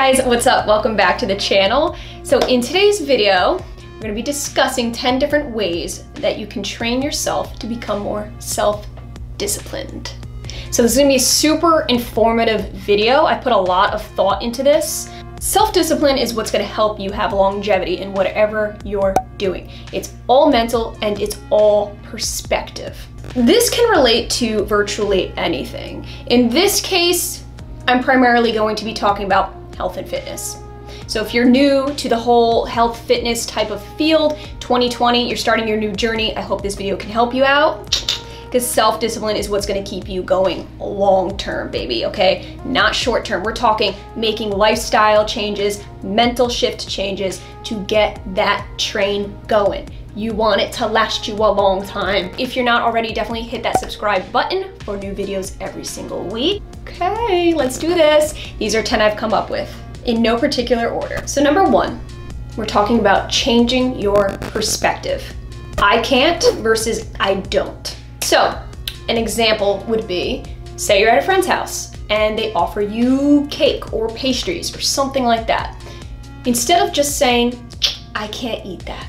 guys, what's up? Welcome back to the channel. So in today's video, we're going to be discussing 10 different ways that you can train yourself to become more self-disciplined. So this is going to be a super informative video. I put a lot of thought into this. Self-discipline is what's going to help you have longevity in whatever you're doing. It's all mental and it's all perspective. This can relate to virtually anything. In this case, I'm primarily going to be talking about health and fitness. So if you're new to the whole health fitness type of field, 2020, you're starting your new journey, I hope this video can help you out, because self-discipline is what's going to keep you going long-term, baby, okay? Not short-term. We're talking making lifestyle changes, mental shift changes to get that train going. You want it to last you a long time. If you're not already, definitely hit that subscribe button for new videos every single week. Okay, let's do this. These are 10 I've come up with in no particular order. So number one, we're talking about changing your perspective. I can't versus I don't. So an example would be, say you're at a friend's house and they offer you cake or pastries or something like that. Instead of just saying, I can't eat that,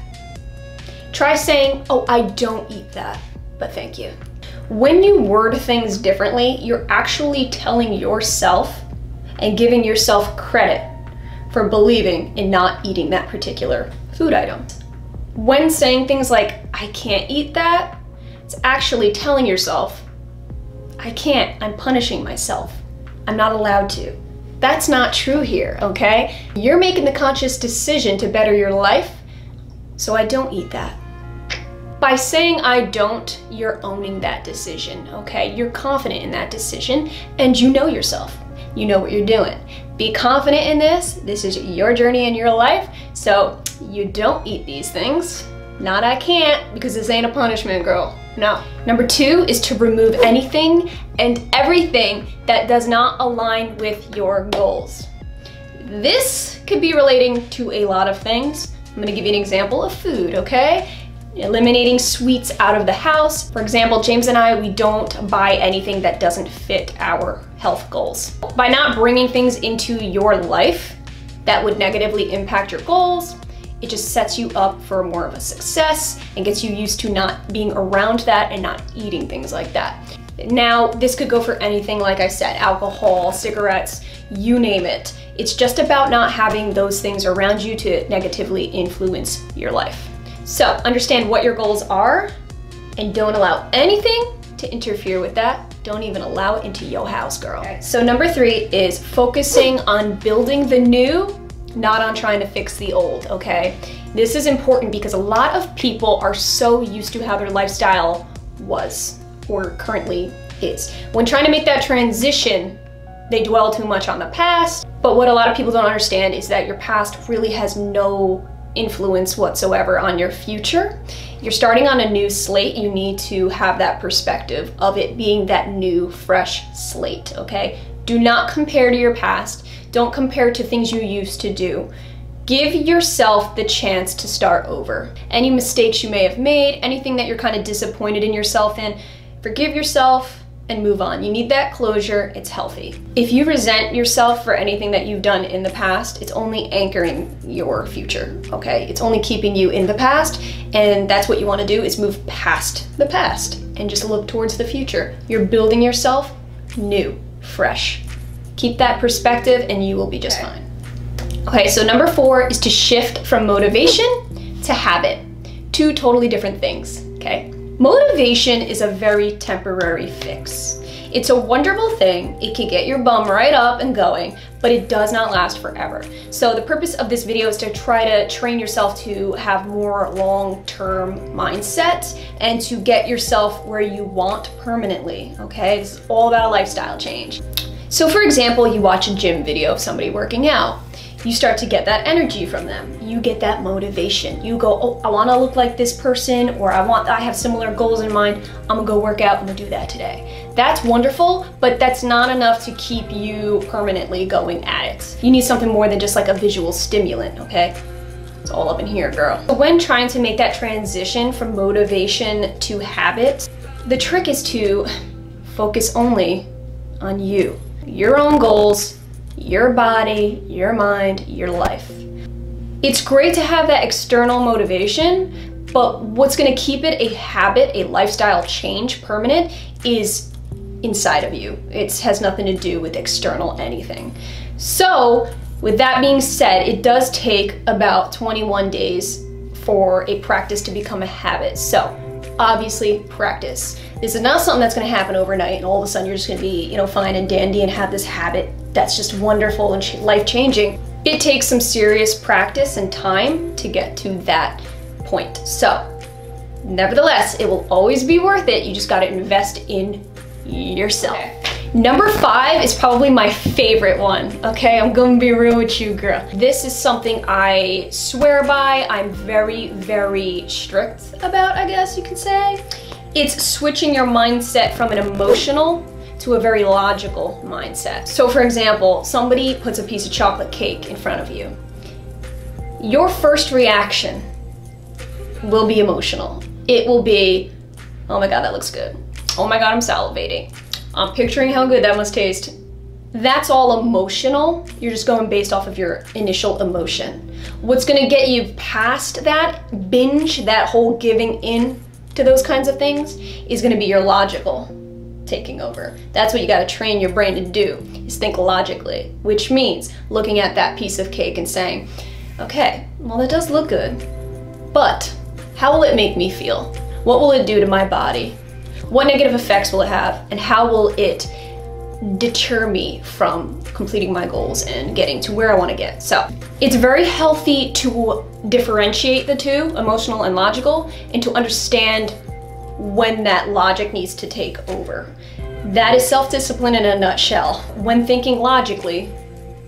try saying, oh, I don't eat that, but thank you. When you word things differently, you're actually telling yourself and giving yourself credit for believing in not eating that particular food item. When saying things like, I can't eat that, it's actually telling yourself, I can't, I'm punishing myself. I'm not allowed to. That's not true here, okay? You're making the conscious decision to better your life, so I don't eat that. By saying I don't, you're owning that decision, okay? You're confident in that decision and you know yourself. You know what you're doing. Be confident in this. This is your journey in your life. So you don't eat these things. Not I can't, because this ain't a punishment, girl. No. Number two is to remove anything and everything that does not align with your goals. This could be relating to a lot of things. I'm gonna give you an example of food, okay? Eliminating sweets out of the house. For example, James and I, we don't buy anything that doesn't fit our health goals. By not bringing things into your life that would negatively impact your goals, it just sets you up for more of a success and gets you used to not being around that and not eating things like that. Now, this could go for anything, like I said, alcohol, cigarettes, you name it. It's just about not having those things around you to negatively influence your life. So understand what your goals are and don't allow anything to interfere with that. Don't even allow it into your house, girl. Okay. So number three is focusing on building the new, not on trying to fix the old, okay? This is important because a lot of people are so used to how their lifestyle was or currently is. When trying to make that transition, they dwell too much on the past. But what a lot of people don't understand is that your past really has no influence whatsoever on your future. You're starting on a new slate. You need to have that perspective of it being that new, fresh slate, okay? Do not compare to your past. Don't compare to things you used to do. Give yourself the chance to start over. Any mistakes you may have made, anything that you're kind of disappointed in yourself in, forgive yourself and move on. You need that closure. It's healthy. If you resent yourself for anything that you've done in the past, it's only anchoring your future, okay? It's only keeping you in the past, and that's what you want to do, is move past the past and just look towards the future. You're building yourself new, fresh. Keep that perspective and you will be just fine. Okay, so number four is to shift from motivation to habit. Two totally different things, okay? Motivation is a very temporary fix. It's a wonderful thing. It can get your bum right up and going, but it does not last forever. So the purpose of this video is to try to train yourself to have more long-term mindset and to get yourself where you want permanently, okay? This is all about a lifestyle change. So for example, you watch a gym video of somebody working out. You start to get that energy from them. You get that motivation. You go, oh, I wanna look like this person, or I have similar goals in mind. I'm gonna go work out, I'm gonna do that today. That's wonderful, but that's not enough to keep you permanently going at it. You need something more than just like a visual stimulant, okay? It's all up in here, girl. When trying to make that transition from motivation to habit, the trick is to focus only on you, your own goals, your body, your mind, your life. It's great to have that external motivation, but what's gonna keep it a habit, a lifestyle change, permanent, is inside of you. It has nothing to do with external anything. So, with that being said, it does take about 21 days for a practice to become a habit. So, obviously, practice. This is not something that's gonna happen overnight and all of a sudden you're just gonna be, fine and dandy and have this habit that's just wonderful and life-changing. It takes some serious practice and time to get to that point. So, nevertheless, it will always be worth it. You just gotta invest in yourself. Okay. Number 5 is probably my favorite one, okay? I'm gonna be real with you, girl. This is something I swear by. I'm very, very strict about, I guess you could say. It's switching your mindset from an emotional to a very logical mindset. So for example, somebody puts a piece of chocolate cake in front of you. Your first reaction will be emotional. It will be, oh my God, that looks good. Oh my God, I'm salivating. I'm picturing how good that must taste. That's all emotional. You're just going based off of your initial emotion. What's gonna get you past that binge, that whole giving in to those kinds of things, is gonna be your logical taking over. That's what you gotta train your brain to do, is think logically, which means looking at that piece of cake and saying, okay, well that does look good, but how will it make me feel? What will it do to my body? What negative effects will it have? And how will it deter me from completing my goals and getting to where I want to get? So it's very healthy to differentiate the two, emotional and logical, and to understand when that logic needs to take over. That is self-discipline in a nutshell. When thinking logically,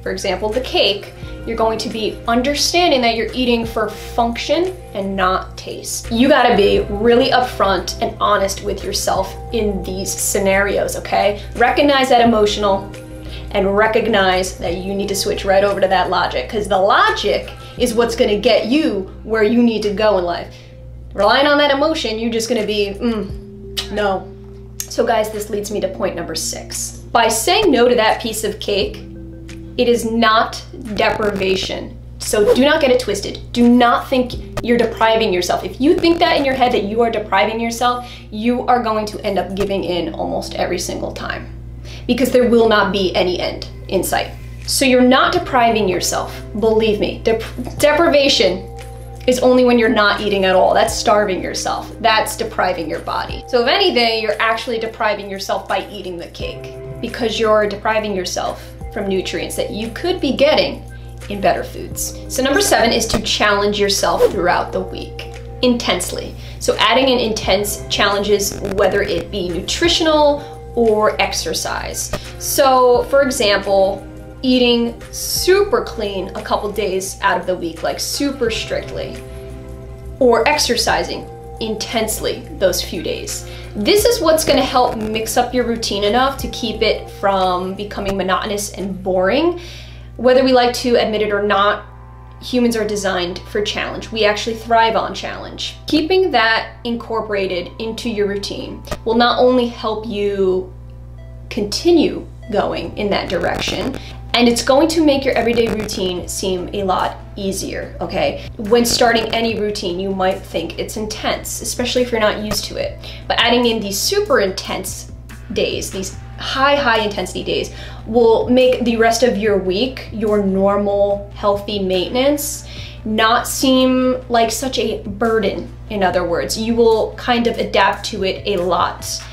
for example, the cake, you're going to be understanding that you're eating for function and not taste. You gotta be really upfront and honest with yourself in these scenarios, okay? Recognize that emotional and recognize that you need to switch right over to that logic, because the logic is what's gonna get you where you need to go in life. Relying on that emotion, you're just gonna be, no. So guys, this leads me to point number 6. By saying no to that piece of cake, it is not deprivation. So do not get it twisted. Do not think you're depriving yourself. If you think that in your head that you are depriving yourself, you are going to end up giving in almost every single time, because there will not be any end in sight. So you're not depriving yourself. Believe me, deprivation is only when you're not eating at all. That's starving yourself. That's depriving your body. So if anything, you're actually depriving yourself by eating the cake, because you're depriving yourself from nutrients that you could be getting in better foods. So number 7 is to challenge yourself throughout the week, intensely. So adding in intense challenges, whether it be nutritional or exercise. So for example, eating super clean a couple days out of the week, like super strictly, or exercising intensely those few days. This is what's gonna help mix up your routine enough to keep it from becoming monotonous and boring. Whether we like to admit it or not, humans are designed for challenge. We actually thrive on challenge. Keeping that incorporated into your routine will not only help you continue going in that direction, and it's going to make your everyday routine seem a lot easier, okay? When starting any routine, you might think it's intense, especially if you're not used to it. But adding in these super intense days, these high intensity days, will make the rest of your week, your normal, healthy maintenance, not seem like such a burden. In other words, you will kind of adapt to it a lot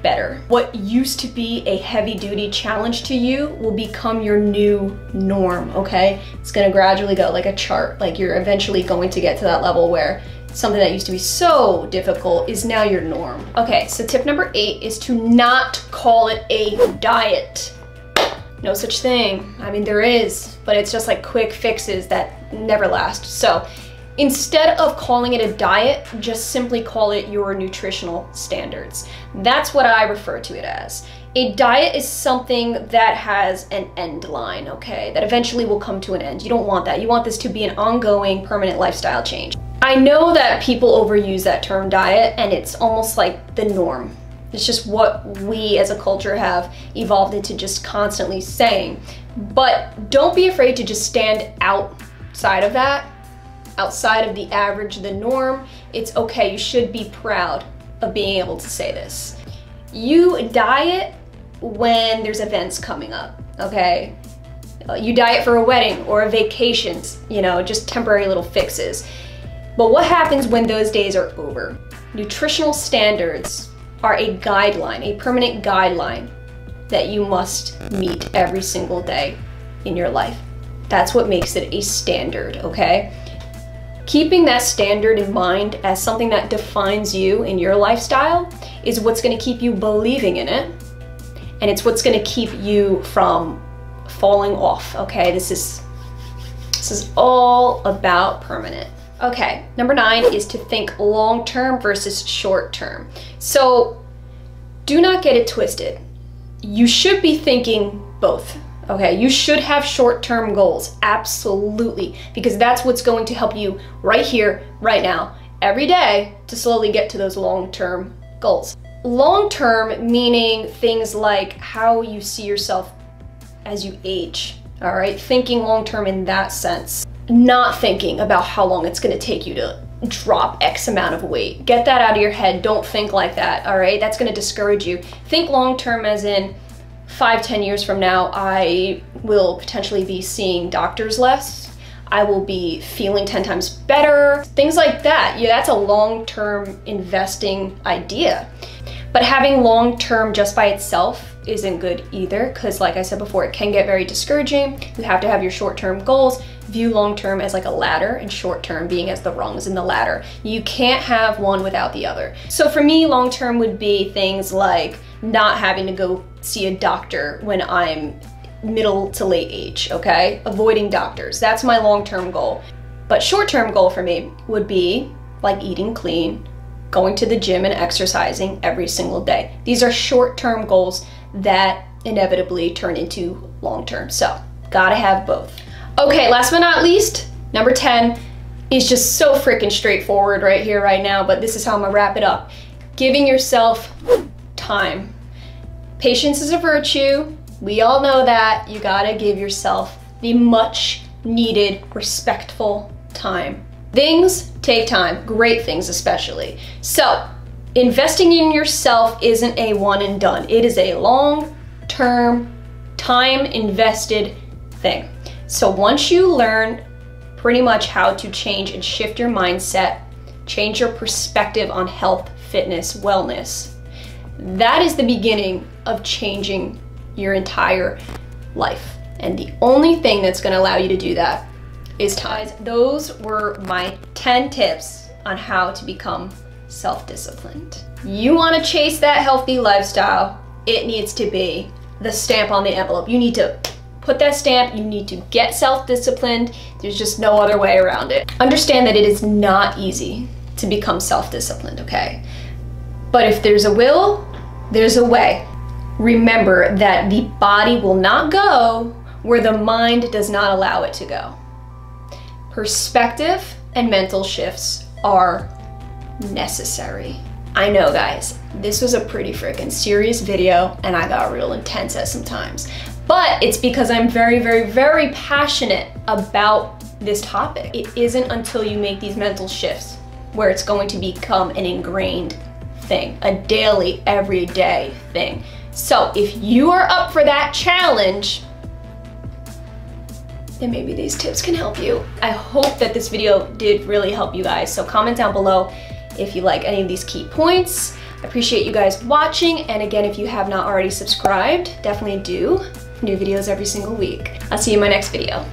better. What used to be a heavy-duty challenge to you will become your new norm, okay? It's gonna gradually go like a chart, like you're eventually going to get to that level where something that used to be so difficult is now your norm. Okay, so tip number 8 is to not call it a diet. No such thing. I mean, there is, but it's just like quick fixes that never last. So instead of calling it a diet, just simply call it your nutritional standards. That's what I refer to it as. A diet is something that has an end line, okay? That eventually will come to an end. You don't want that. You want this to be an ongoing, permanent lifestyle change. I know that people overuse that term diet, and it's almost like the norm. It's just what we as a culture have evolved into just constantly saying. But don't be afraid to just stand outside of that, outside of the average, the norm. It's okay, you should be proud of being able to say this. You diet when there's events coming up, okay? You diet for a wedding or a vacation, you know, just temporary little fixes. But what happens when those days are over? Nutritional standards are a guideline, a permanent guideline that you must meet every single day in your life. That's what makes it a standard, okay? Keeping that standard in mind as something that defines you in your lifestyle is what's gonna keep you believing in it, and it's what's gonna keep you from falling off, okay? This is all about permanent. Okay, number 9 is to think long-term versus short-term. So do not get it twisted. You should be thinking both, okay? You should have short-term goals, absolutely, because that's what's going to help you right here, right now, every day to slowly get to those long-term goals. Long-term meaning things like how you see yourself as you age, all right? Thinking long-term in that sense. Not thinking about how long it's gonna take you to drop X amount of weight. Get that out of your head. Don't think like that, all right? That's gonna discourage you. Think long-term as in 5-10 years from now, I will potentially be seeing doctors less. I will be feeling 10 times better. Things like that. Yeah, that's a long-term investing idea. But having long-term just by itself isn't good either, because like I said before, it can get very discouraging. You have to have your short-term goals. View long-term as like a ladder and short-term being as the rungs in the ladder. You can't have one without the other. So for me, long-term would be things like not having to go see a doctor when I'm middle to late age, okay? Avoiding doctors, that's my long-term goal. But short-term goal for me would be like eating clean, going to the gym and exercising every single day. These are short-term goals that inevitably turn into long-term. So gotta have both. Okay, last but not least, number 10 is just so freaking straightforward right here, right now, but this is how I'm gonna wrap it up. Giving yourself time. Patience is a virtue. We all know that. You gotta give yourself the much needed, respectful time. Things take time, great things especially. So, investing in yourself isn't a one and done. It is a long-term, time-invested thing. So once you learn pretty much how to change and shift your mindset, change your perspective on health, fitness, wellness, that is the beginning of changing your entire life. And the only thing that's gonna allow you to do that is time. Those were my 10 tips on how to become self-disciplined. You wanna chase that healthy lifestyle, it needs to be the stamp on the envelope. You need to put that stamp, you need to get self-disciplined. There's just no other way around it. Understand that it is not easy to become self-disciplined, okay? But if there's a will, there's a way. Remember that the body will not go where the mind does not allow it to go. Perspective and mental shifts are necessary. I know, guys, this was a pretty freaking serious video and I got real intense at some times. But it's because I'm very, very, very passionate about this topic. It isn't until you make these mental shifts where it's going to become an ingrained thing, a daily, everyday thing. So if you are up for that challenge, then maybe these tips can help you. I hope that this video did really help you guys. So comment down below if you like any of these key points. I appreciate you guys watching. And again, if you have not already subscribed, definitely do. New videos every single week. I'll see you in my next video.